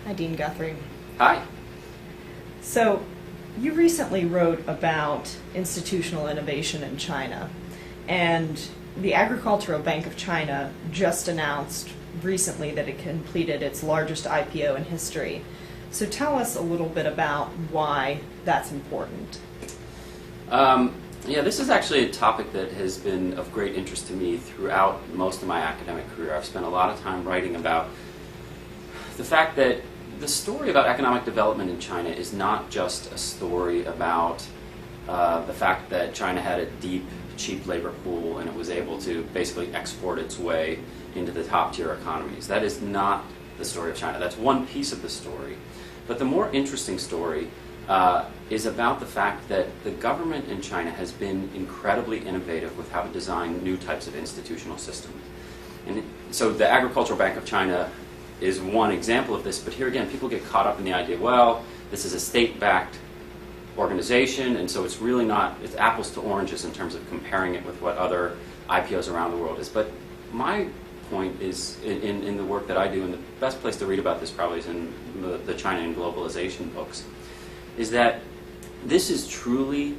Hi, Dean Guthrie. Hi. So, you recently wrote about institutional innovation in China, and the Agricultural Bank of China just announced recently that it completed its largest IPO in history. So tell us a little bit about why that's important. Yeah, this is actually a topic that has been of great interest to me throughout most of my academic career. I've spent a lot of time writing about the fact that the story about economic development in China is not just a story about the fact that China had a deep, cheap labor pool and it was able to basically export its way into the top-tier economies. That is not the story of China. That's one piece of the story. But the more interesting story is about the fact that the government in China has been incredibly innovative with how to design new types of institutional systems. And so the Agricultural Bank of China is one example of this, but here again, people get caught up in the idea, well, this is a state-backed organization, and so it's really not, it's apples to oranges in terms of comparing it with what other IPOs around the world is. But my point is, in the work that I do, and the best place to read about this probably is in the China and Globalization books, is that this is truly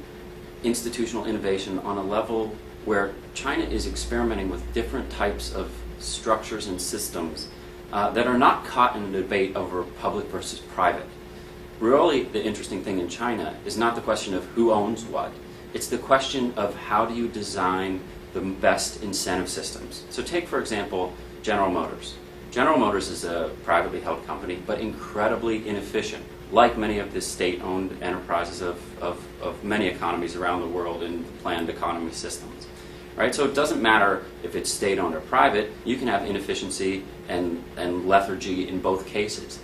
institutional innovation on a level where China is experimenting with different types of structures and systems that are not caught in a debate over public versus private. Really, the interesting thing in China is not the question of who owns what. It's the question of how do you design the best incentive systems. So take, for example, General Motors. General Motors is a privately held company, but incredibly inefficient, like many of the state-owned enterprises of many economies around the world in planned economy systems. Right? So it doesn't matter if it's state-owned or private, you can have inefficiency and lethargy in both cases.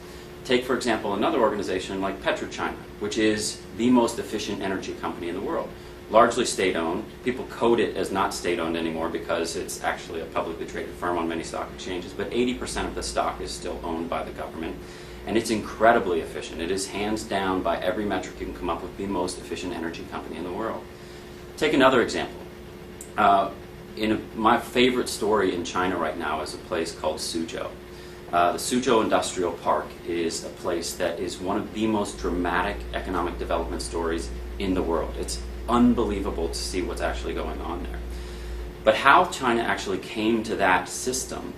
Take, for example, another organization like PetroChina, which is the most efficient energy company in the world. Largely state-owned. People code it as not state-owned anymore because it's actually a publicly traded firm on many stock exchanges, but 80% of the stock is still owned by the government. And it's incredibly efficient. It is hands down, by every metric you can come up with, the most efficient energy company in the world. Take another example. My favorite story in China right now is a place called Suzhou. The Suzhou Industrial Park is a place that is one of the most dramatic economic development stories in the world. It's unbelievable to see what's actually going on there. But how China actually came to that system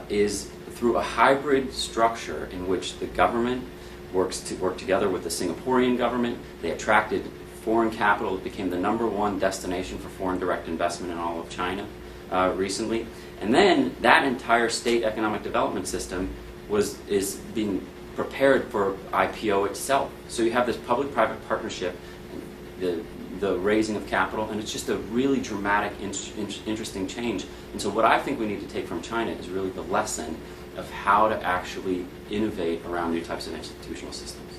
is through a hybrid structure in which the government worked together with the Singaporean government. They attracted foreign capital. It became the #1 destination for foreign direct investment in all of China recently. And then that entire state economic development system is being prepared for IPO itself. So you have this public-private partnership, the raising of capital, and it's just a really dramatic, interesting change. And so what I think we need to take from China is really the lesson of how to actually innovate around new types of institutional systems.